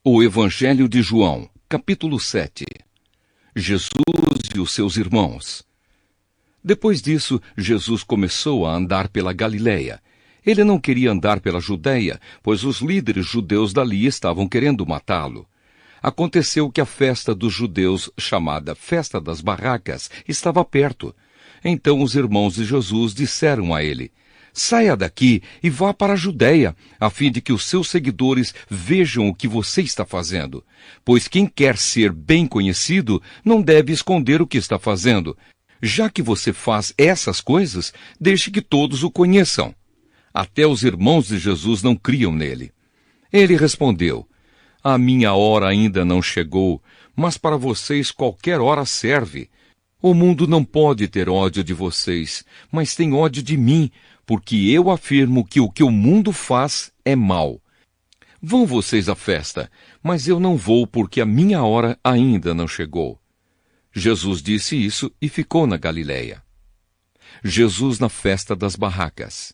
O Evangelho de João, capítulo 7. Jesus e os seus irmãos. Depois disso, Jesus começou a andar pela Galiléia. Ele não queria andar pela Judéia, pois os líderes judeus dali estavam querendo matá-lo. Aconteceu que a festa dos judeus, chamada Festa das Barracas, estava perto. Então os irmãos de Jesus disseram a ele: "Saia daqui e vá para a Judéia, a fim de que os seus seguidores vejam o que você está fazendo. Pois quem quer ser bem conhecido não deve esconder o que está fazendo. Já que você faz essas coisas, deixe que todos o conheçam." Até os irmãos de Jesus não criam nele. Ele respondeu: "A minha hora ainda não chegou, mas para vocês qualquer hora serve. O mundo não pode ter ódio de vocês, mas tem ódio de mim, porque eu afirmo que o que o mundo faz é mal. Vão vocês à festa, mas eu não vou porque a minha hora ainda não chegou." Jesus disse isso e ficou na Galiléia. Jesus na festa das barracas.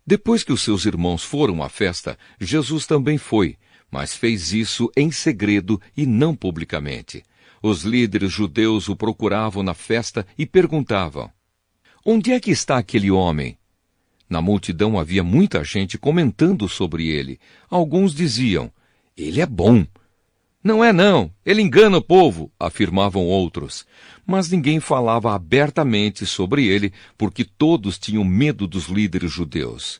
Depois que os seus irmãos foram à festa, Jesus também foi, mas fez isso em segredo e não publicamente. Os líderes judeus o procuravam na festa e perguntavam: "Onde é que está aquele homem?" Na multidão havia muita gente comentando sobre ele. Alguns diziam: "Ele é bom." "Não é não, ele engana o povo", afirmavam outros. Mas ninguém falava abertamente sobre ele, porque todos tinham medo dos líderes judeus.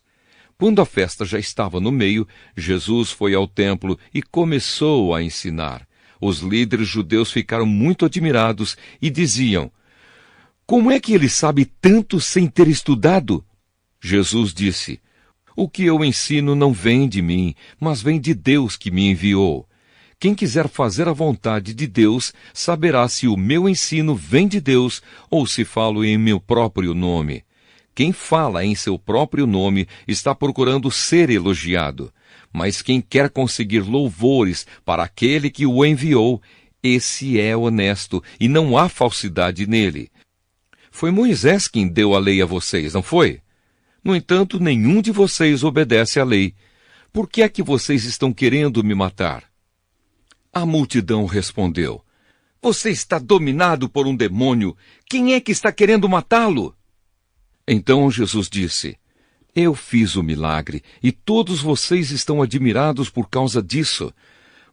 Quando a festa já estava no meio, Jesus foi ao templo e começou a ensinar. Os líderes judeus ficaram muito admirados e diziam: "Como é que ele sabe tanto sem ter estudado?" Jesus disse: "O que eu ensino não vem de mim, mas vem de Deus que me enviou. Quem quiser fazer a vontade de Deus, saberá se o meu ensino vem de Deus ou se falo em meu próprio nome. Quem fala em seu próprio nome está procurando ser elogiado. Mas quem quer conseguir louvores para aquele que o enviou, esse é honesto e não há falsidade nele. Foi Moisés quem deu a lei a vocês, não foi? No entanto, nenhum de vocês obedece à lei. Por que é que vocês estão querendo me matar?" A multidão respondeu: "Você está dominado por um demônio. Quem é que está querendo matá-lo?" Então Jesus disse: "Eu fiz o milagre, e todos vocês estão admirados por causa disso.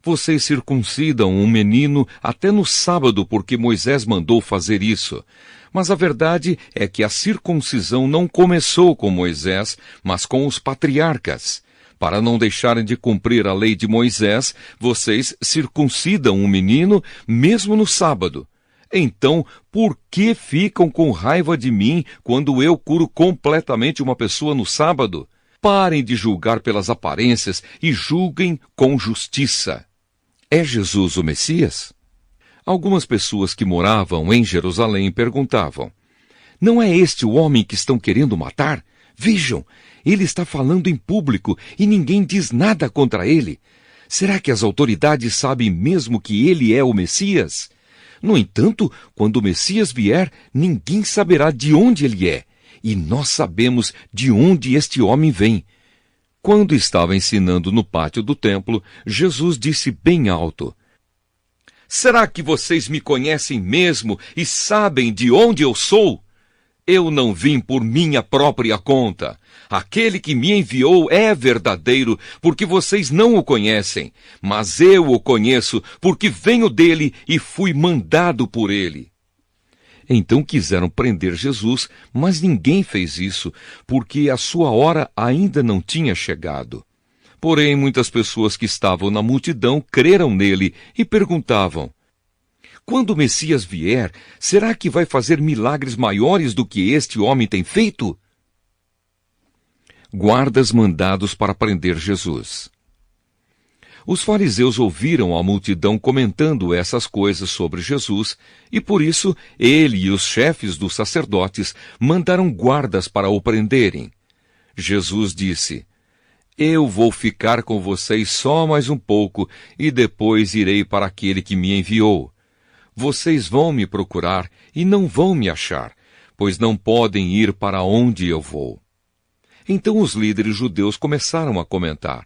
Vocês circuncidam um menino até no sábado porque Moisés mandou fazer isso. Mas a verdade é que a circuncisão não começou com Moisés, mas com os patriarcas. Para não deixarem de cumprir a lei de Moisés, vocês circuncidam um menino mesmo no sábado. Então, por que ficam com raiva de mim quando eu curo completamente uma pessoa no sábado? Parem de julgar pelas aparências e julguem com justiça." É Jesus o Messias? Algumas pessoas que moravam em Jerusalém perguntavam: "Não é este o homem que estão querendo matar? Vejam, ele está falando em público e ninguém diz nada contra ele. Será que as autoridades sabem mesmo que ele é o Messias? No entanto, quando o Messias vier, ninguém saberá de onde ele é, e nós sabemos de onde este homem vem." Quando estava ensinando no pátio do templo, Jesus disse bem alto: "Será que vocês me conhecem mesmo e sabem de onde eu sou? Eu não vim por minha própria conta. Aquele que me enviou é verdadeiro, porque vocês não o conhecem. Mas eu o conheço, porque venho dele e fui mandado por ele." Então quiseram prender Jesus, mas ninguém fez isso, porque a sua hora ainda não tinha chegado. Porém, muitas pessoas que estavam na multidão creram nele e perguntavam: "Quando o Messias vier, será que vai fazer milagres maiores do que este homem tem feito?" Guardas mandados para prender Jesus. Os fariseus ouviram a multidão comentando essas coisas sobre Jesus, e por isso ele e os chefes dos sacerdotes mandaram guardas para o prenderem. Jesus disse: "Eu vou ficar com vocês só mais um pouco, e depois irei para aquele que me enviou. Vocês vão me procurar e não vão me achar, pois não podem ir para onde eu vou." Então os líderes judeus começaram a comentar: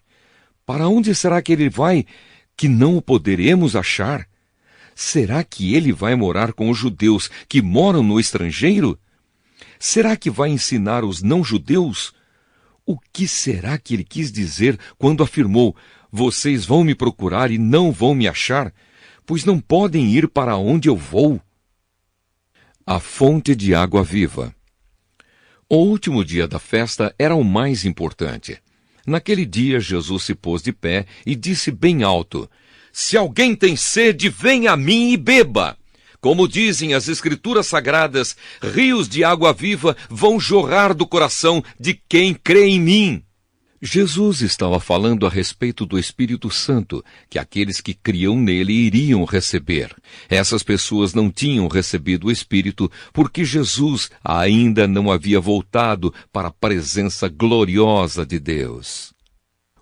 "Para onde será que ele vai? que não o poderemos achar? Será que ele vai morar com os judeus que moram no estrangeiro? Será que vai ensinar os não-judeus? O que será que ele quis dizer quando afirmou: vocês vão me procurar e não vão me achar, pois não podem ir para onde eu vou? A fonte de água viva. O último dia da festa era o mais importante. Naquele dia, Jesus se pôs de pé e disse bem alto: se alguém tem sede, venha a mim e beba. Como dizem as Escrituras Sagradas, rios de água viva vão jorrar do coração de quem crê em mim. Jesus estava falando a respeito do Espírito Santo, que aqueles que criam nele iriam receber. Essas pessoas não tinham recebido o Espírito porque Jesus ainda não havia voltado para a presença gloriosa de Deus.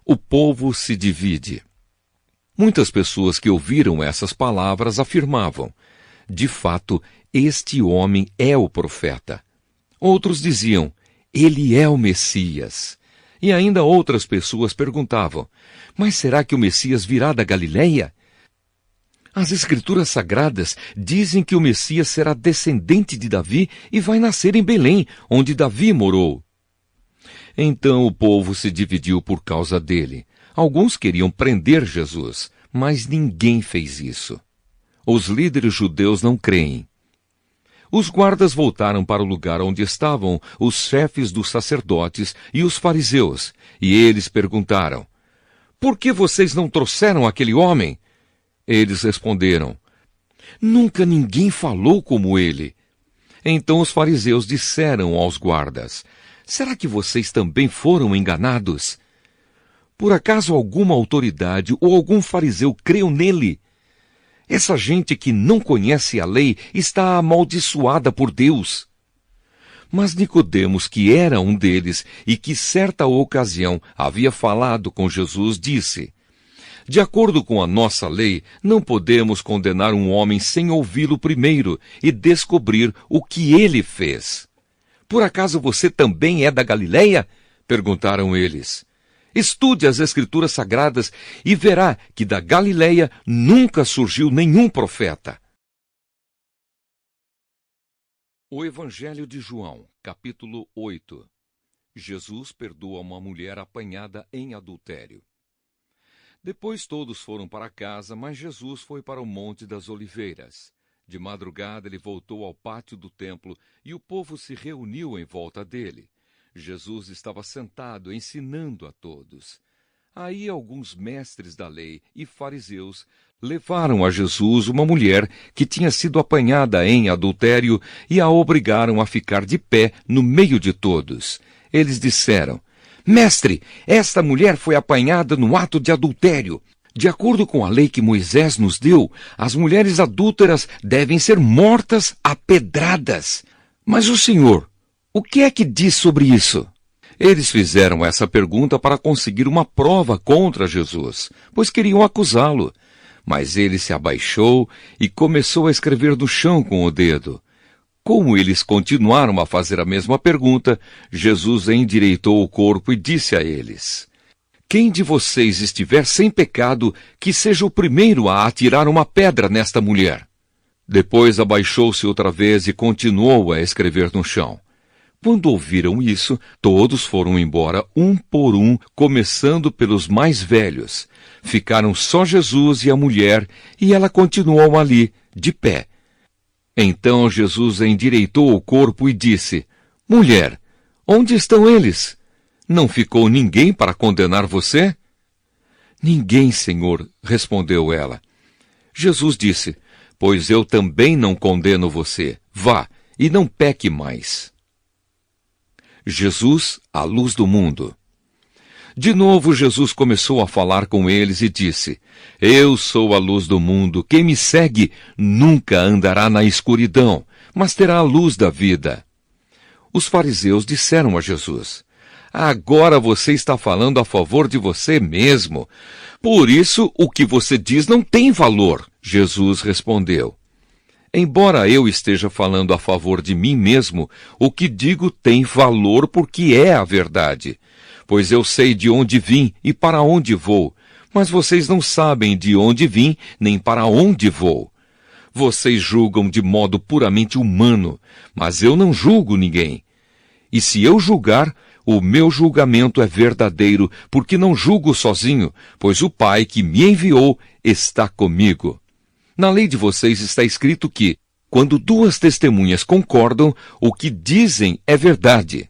O povo se divide. Muitas pessoas que ouviram essas palavras afirmavam: de fato, este homem é o profeta. Outros diziam: ele é o Messias. E ainda outras pessoas perguntavam: mas será que o Messias virá da Galileia? As Escrituras Sagradas dizem que o Messias será descendente de Davi e vai nascer em Belém, onde Davi morou. Então o povo se dividiu por causa dele. Alguns queriam prender Jesus, mas ninguém fez isso. Os líderes judeus não creem. Os guardas voltaram para o lugar onde estavam os chefes dos sacerdotes e os fariseus, e eles perguntaram: por que vocês não trouxeram aquele homem? Eles responderam: nunca ninguém falou como ele. Então os fariseus disseram aos guardas: será que vocês também foram enganados? Por acaso alguma autoridade ou algum fariseu creu nele? Essa gente que não conhece a lei está amaldiçoada por Deus. Mas Nicodemos, que era um deles e que certa ocasião havia falado com Jesus, disse: de acordo com a nossa lei, não podemos condenar um homem sem ouvi-lo primeiro e descobrir o que ele fez. Por acaso você também é da Galileia? Perguntaram eles. Estude as Escrituras Sagradas e verá que da Galileia nunca surgiu nenhum profeta. O Evangelho de João, capítulo 8. Jesus perdoa uma mulher apanhada em adultério. Depois todos foram para casa, mas Jesus foi para o Monte das Oliveiras. De madrugada ele voltou ao pátio do templo e o povo se reuniu em volta dele. Jesus estava sentado ensinando a todos. Aí alguns mestres da lei e fariseus levaram a Jesus uma mulher que tinha sido apanhada em adultério e a obrigaram a ficar de pé no meio de todos. Eles disseram: mestre, esta mulher foi apanhada no ato de adultério. De acordo com a lei que Moisés nos deu, as mulheres adúlteras devem ser mortas a pedradas. Mas o Senhor, o que é que diz sobre isso? Eles fizeram essa pergunta para conseguir uma prova contra Jesus, pois queriam acusá-lo. Mas ele se abaixou e começou a escrever no chão com o dedo. Como eles continuaram a fazer a mesma pergunta, Jesus endireitou o corpo e disse a eles: quem de vocês estiver sem pecado, que seja o primeiro a atirar uma pedra nesta mulher. Depois abaixou-se outra vez e continuou a escrever no chão. Quando ouviram isso, todos foram embora um por um, começando pelos mais velhos. Ficaram só Jesus e a mulher, e ela continuou ali, de pé. Então Jesus endireitou o corpo e disse: mulher, onde estão eles? Não ficou ninguém para condenar você? Ninguém, Senhor, respondeu ela. Jesus disse: pois eu também não condeno você. Vá, e não peque mais. Jesus, a luz do mundo. De novo Jesus começou a falar com eles e disse: eu sou a luz do mundo. Quem me segue nunca andará na escuridão, mas terá a luz da vida. Os fariseus disseram a Jesus: agora você está falando a favor de você mesmo. Por isso, o que você diz não tem valor. Jesus respondeu: embora eu esteja falando a favor de mim mesmo, o que digo tem valor porque é a verdade. Pois eu sei de onde vim e para onde vou, mas vocês não sabem de onde vim, nem para onde vou. Vocês julgam de modo puramente humano, mas eu não julgo ninguém. E se eu julgar, o meu julgamento é verdadeiro, porque não julgo sozinho, pois o Pai que me enviou está comigo. Na lei de vocês está escrito que, quando duas testemunhas concordam, o que dizem é verdade.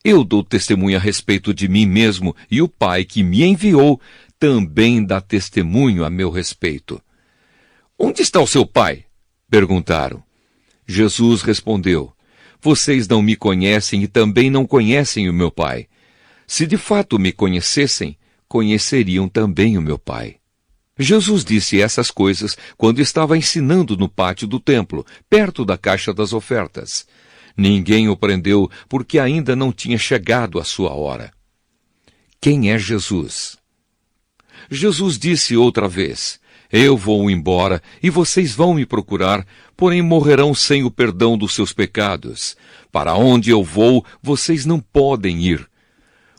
Eu dou testemunho a respeito de mim mesmo, e o Pai que me enviou também dá testemunho a meu respeito. Onde está o seu pai? Perguntaram. Jesus respondeu, vocês não me conhecem e também não conhecem o meu Pai. Se de fato me conhecessem, conheceriam também o meu Pai. Jesus disse essas coisas quando estava ensinando no pátio do templo, perto da caixa das ofertas. Ninguém o prendeu porque ainda não tinha chegado a sua hora. Quem é Jesus? Jesus disse outra vez, eu vou embora e vocês vão me procurar, porém morrerão sem o perdão dos seus pecados. Para onde eu vou, vocês não podem ir.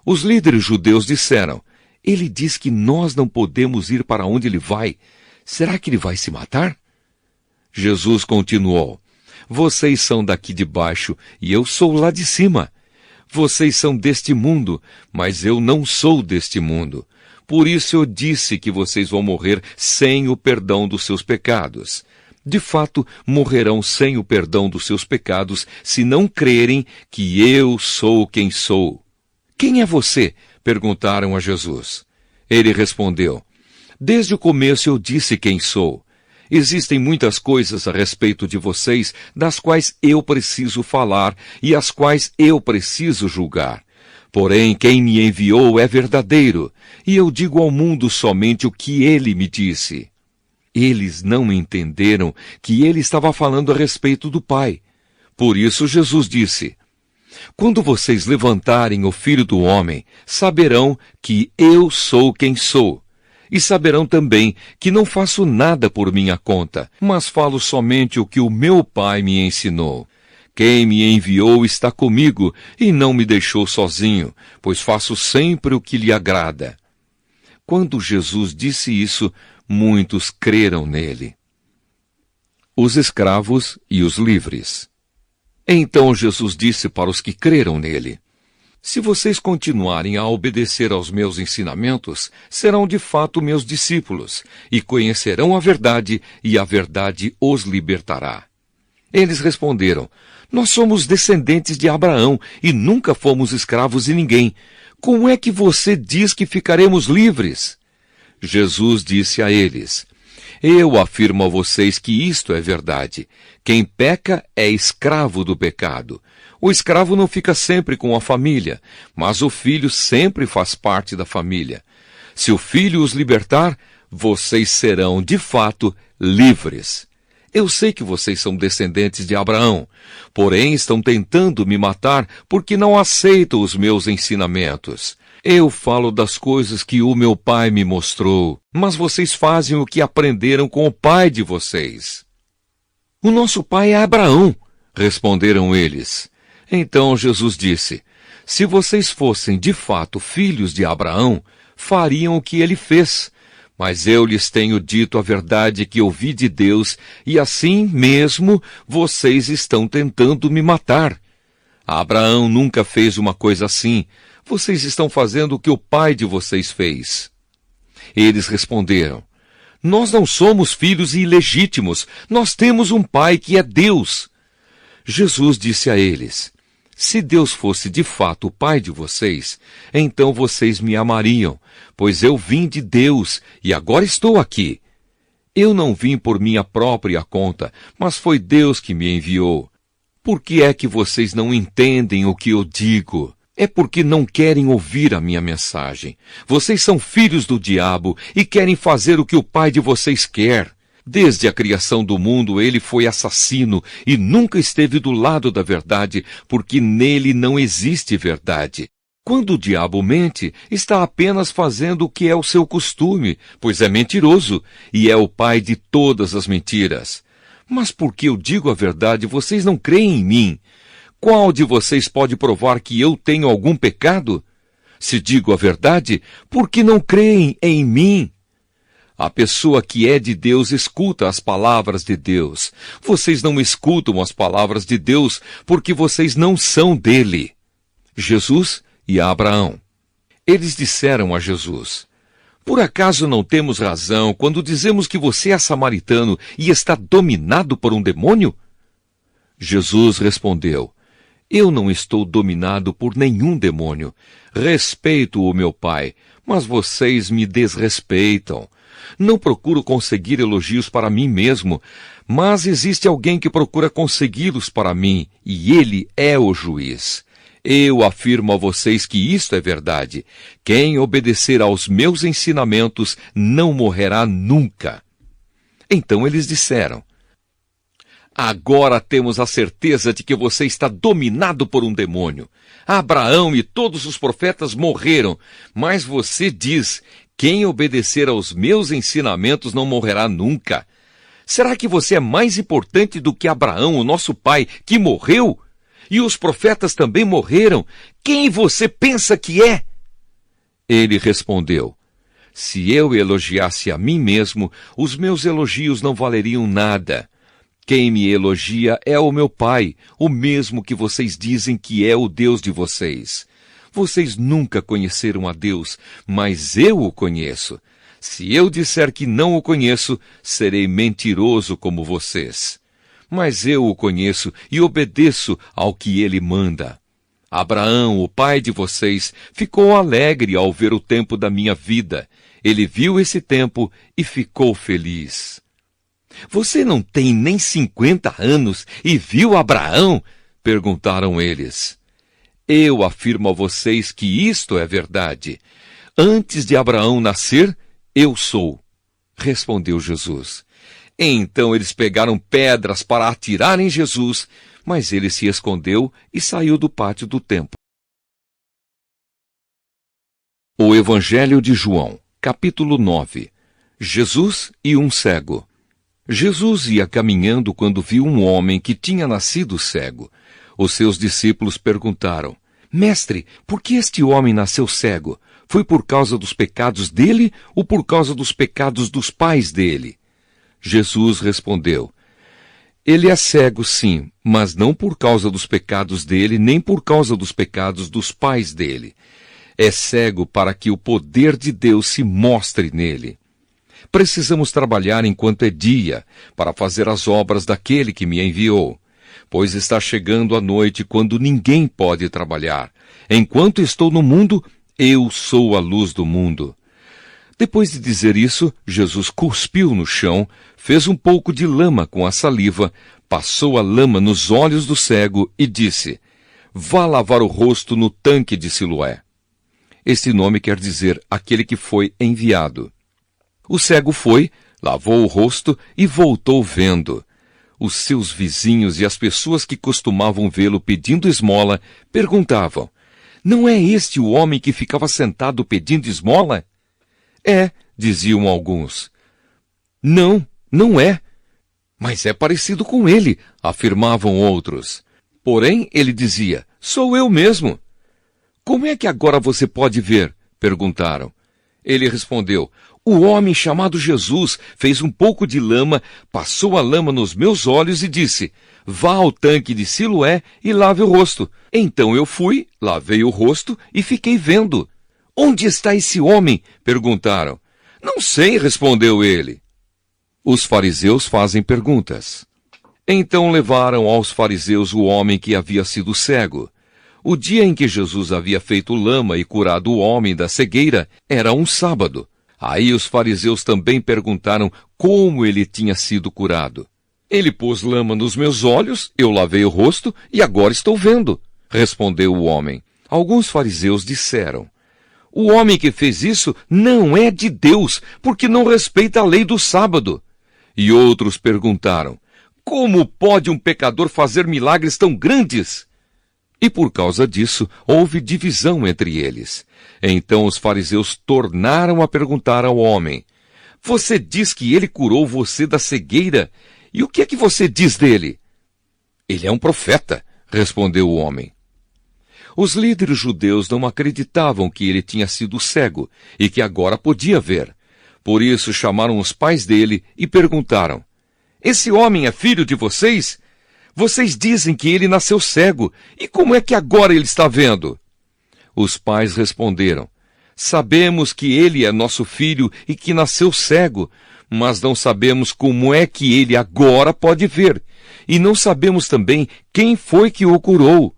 Os líderes judeus disseram, ele diz que nós não podemos ir para onde ele vai. Será que ele vai se matar? Jesus continuou, vocês são daqui de baixo e eu sou lá de cima. Vocês são deste mundo, mas eu não sou deste mundo. Por isso eu disse que vocês vão morrer sem o perdão dos seus pecados. De fato, morrerão sem o perdão dos seus pecados se não crerem que eu sou quem sou. Quem é você? Perguntaram a Jesus. Ele respondeu, desde o começo eu disse quem sou. Existem muitas coisas a respeito de vocês das quais eu preciso falar e as quais eu preciso julgar. Porém, quem me enviou é verdadeiro, e eu digo ao mundo somente o que ele me disse. Eles não entenderam que ele estava falando a respeito do Pai. Por isso Jesus disse, quando vocês levantarem o Filho do Homem, saberão que eu sou quem sou. E saberão também que não faço nada por minha conta, mas falo somente o que o meu Pai me ensinou. Quem me enviou está comigo e não me deixou sozinho, pois faço sempre o que lhe agrada. Quando Jesus disse isso, muitos creram nele. Os escravos e os livres. Então Jesus disse para os que creram nele, se vocês continuarem a obedecer aos meus ensinamentos, serão de fato meus discípulos, e conhecerão a verdade, e a verdade os libertará. Eles responderam, nós somos descendentes de Abraão e nunca fomos escravos de ninguém. Como é que você diz que ficaremos livres? Jesus disse a eles, eu afirmo a vocês que isto é verdade. Quem peca é escravo do pecado. O escravo não fica sempre com a família, mas o filho sempre faz parte da família. Se o filho os libertar, vocês serão, de fato, livres. Eu sei que vocês são descendentes de Abraão, porém estão tentando me matar porque não aceitam os meus ensinamentos. Eu falo das coisas que o meu pai me mostrou, mas vocês fazem o que aprenderam com o pai de vocês. O nosso pai é Abraão, responderam eles. Então Jesus disse, se vocês fossem de fato filhos de Abraão, fariam o que ele fez. Mas eu lhes tenho dito a verdade que ouvi de Deus, e assim mesmo vocês estão tentando me matar. Abraão nunca fez uma coisa assim. Vocês estão fazendo o que o pai de vocês fez. Eles responderam, nós não somos filhos ilegítimos, nós temos um pai que é Deus. Jesus disse a eles, se Deus fosse de fato o pai de vocês, então vocês me amariam, pois eu vim de Deus e agora estou aqui. Eu não vim por minha própria conta, mas foi Deus que me enviou. Por que é que vocês não entendem o que eu digo? É porque não querem ouvir a minha mensagem. Vocês são filhos do diabo e querem fazer o que o pai de vocês quer. Desde a criação do mundo ele foi assassino e nunca esteve do lado da verdade, porque nele não existe verdade. Quando o diabo mente, está apenas fazendo o que é o seu costume, pois é mentiroso e é o pai de todas as mentiras. Mas porque eu digo a verdade, vocês não creem em mim. Qual de vocês pode provar que eu tenho algum pecado? Se digo a verdade, por que não creem em mim? A pessoa que é de Deus escuta as palavras de Deus. Vocês não escutam as palavras de Deus porque vocês não são dele. Jesus e Abraão. Eles disseram a Jesus: por acaso não temos razão quando dizemos que você é samaritano e está dominado por um demônio? Jesus respondeu: eu não estou dominado por nenhum demônio. Respeito o meu Pai, mas vocês me desrespeitam. Não procuro conseguir elogios para mim mesmo, mas existe alguém que procura consegui-los para mim, e ele é o juiz. Eu afirmo a vocês que isto é verdade. Quem obedecer aos meus ensinamentos não morrerá nunca. Então eles disseram: agora temos a certeza de que você está dominado por um demônio. Abraão e todos os profetas morreram, mas você diz: quem obedecer aos meus ensinamentos não morrerá nunca. Será que você é mais importante do que Abraão, o nosso pai, que morreu? E os profetas também morreram. Quem você pensa que é? Ele respondeu: se eu elogiasse a mim mesmo, os meus elogios não valeriam nada. Quem me elogia é o meu Pai, o mesmo que vocês dizem que é o Deus de vocês. Vocês nunca conheceram a Deus, mas eu o conheço. Se eu disser que não o conheço, serei mentiroso como vocês. Mas eu o conheço e obedeço ao que ele manda. Abraão, o pai de vocês, ficou alegre ao ver o tempo da minha vida. Ele viu esse tempo e ficou feliz. Você não tem nem 50 anos e viu Abraão? Perguntaram eles. Eu afirmo a vocês que isto é verdade. Antes de Abraão nascer, eu sou, respondeu Jesus. Então eles pegaram pedras para atirar em Jesus, mas ele se escondeu e saiu do pátio do templo. O Evangelho de João, capítulo 9. Jesus e um cego. Jesus ia caminhando quando viu um homem que tinha nascido cego. Os seus discípulos perguntaram: Mestre, por que este homem nasceu cego? Foi por causa dos pecados dele ou por causa dos pecados dos pais dele? Jesus respondeu: ele é cego, sim, mas não por causa dos pecados dele, nem por causa dos pecados dos pais dele. É cego para que o poder de Deus se mostre nele. Precisamos trabalhar enquanto é dia, para fazer as obras daquele que me enviou. Pois está chegando a noite quando ninguém pode trabalhar. Enquanto estou no mundo, eu sou a luz do mundo. Depois de dizer isso, Jesus cuspiu no chão, fez um pouco de lama com a saliva, passou a lama nos olhos do cego e disse: vá lavar o rosto no tanque de Siloé. Este nome quer dizer aquele que foi enviado. O cego foi, lavou o rosto e voltou vendo. Os seus vizinhos e as pessoas que costumavam vê-lo pedindo esmola perguntavam: não é este o homem que ficava sentado pedindo esmola? É, diziam alguns. Não, não é. Mas é parecido com ele, afirmavam outros. Porém, ele dizia: sou eu mesmo. Como é que agora você pode ver? Perguntaram. Ele respondeu: o homem chamado Jesus fez um pouco de lama, passou a lama nos meus olhos e disse: vá ao tanque de Siloé e lave o rosto. Então eu fui, lavei o rosto e fiquei vendo. Onde está esse homem? Perguntaram. Não sei, respondeu ele. Os fariseus fazem perguntas. Então levaram aos fariseus o homem que havia sido cego. O dia em que Jesus havia feito lama e curado o homem da cegueira era um sábado. Aí os fariseus também perguntaram como ele tinha sido curado. Ele pôs lama nos meus olhos, eu lavei o rosto e agora estou vendo, respondeu o homem. Alguns fariseus disseram: o homem que fez isso não é de Deus, porque não respeita a lei do sábado. E outros perguntaram: como pode um pecador fazer milagres tão grandes? E por causa disso, houve divisão entre eles. Então os fariseus tornaram a perguntar ao homem: você diz que ele curou você da cegueira? E o que é que você diz dele? Ele é um profeta, respondeu o homem. Os líderes judeus não acreditavam que ele tinha sido cego e que agora podia ver. Por isso chamaram os pais dele e perguntaram: esse homem é filho de vocês? Vocês dizem que ele nasceu cego, e como é que agora ele está vendo? Os pais responderam: sabemos que ele é nosso filho e que nasceu cego, mas não sabemos como é que ele agora pode ver, e não sabemos também quem foi que o curou.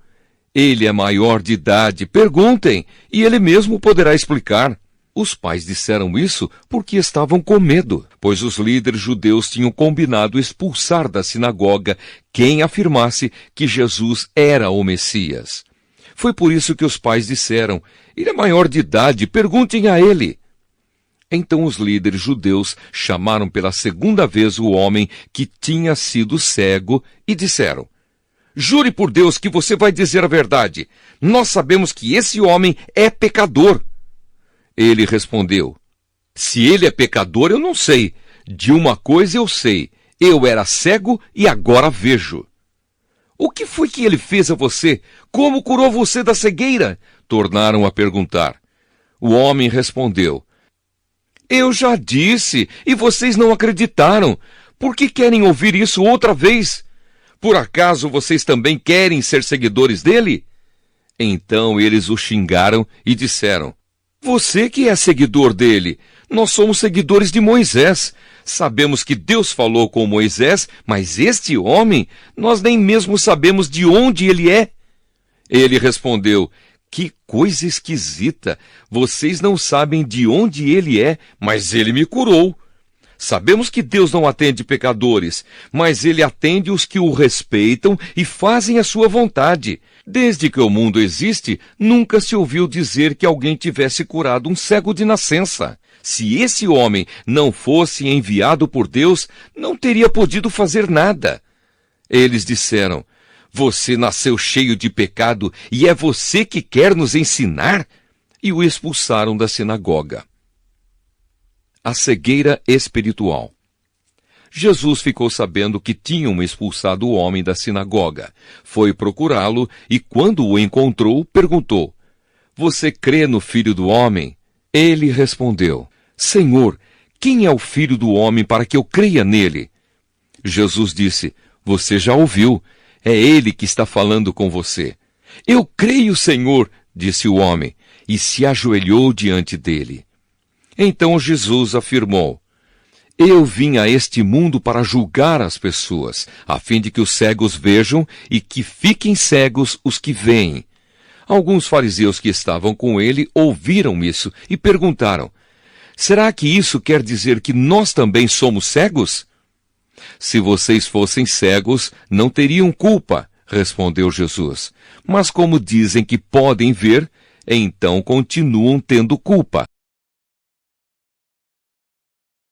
Ele é maior de idade, perguntem, e ele mesmo poderá explicar. Os pais disseram isso porque estavam com medo, pois os líderes judeus tinham combinado expulsar da sinagoga quem afirmasse que Jesus era o Messias. Foi por isso que os pais disseram: ele é maior de idade, perguntem a ele. Então os líderes judeus chamaram pela segunda vez o homem que tinha sido cego e disseram: jure por Deus que você vai dizer a verdade. Nós sabemos que esse homem é pecador. Ele respondeu: se ele é pecador, eu não sei. De uma coisa eu sei: eu era cego e agora vejo. O que foi que ele fez a você? Como curou você da cegueira? Tornaram a perguntar. O homem respondeu: eu já disse, e vocês não acreditaram. Por que querem ouvir isso outra vez? Por acaso vocês também querem ser seguidores dele? Então eles o xingaram e disseram: você que é seguidor dele, nós somos seguidores de Moisés. Sabemos que Deus falou com Moisés, mas este homem, nós nem mesmo sabemos de onde ele é. Ele respondeu: que coisa esquisita! Vocês não sabem de onde ele é, mas ele me curou. Sabemos que Deus não atende pecadores, mas ele atende os que o respeitam e fazem a sua vontade. Desde que o mundo existe, nunca se ouviu dizer que alguém tivesse curado um cego de nascença. Se esse homem não fosse enviado por Deus, não teria podido fazer nada. Eles disseram: você nasceu cheio de pecado e é você que quer nos ensinar? E o expulsaram da sinagoga. A cegueira espiritual. Jesus ficou sabendo que tinham expulsado o homem da sinagoga. Foi procurá-lo e, quando o encontrou, perguntou: você crê no Filho do Homem? Ele respondeu: Senhor, quem é o Filho do Homem para que eu creia nele? Jesus disse: você já ouviu. É ele que está falando com você. Eu creio, Senhor, disse o homem, e se ajoelhou diante dele. Então Jesus afirmou: eu vim a este mundo para julgar as pessoas, a fim de que os cegos vejam e que fiquem cegos os que veem. Alguns fariseus que estavam com ele ouviram isso e perguntaram: será que isso quer dizer que nós também somos cegos? Se vocês fossem cegos, não teriam culpa, respondeu Jesus. Mas como dizem que podem ver, então continuam tendo culpa.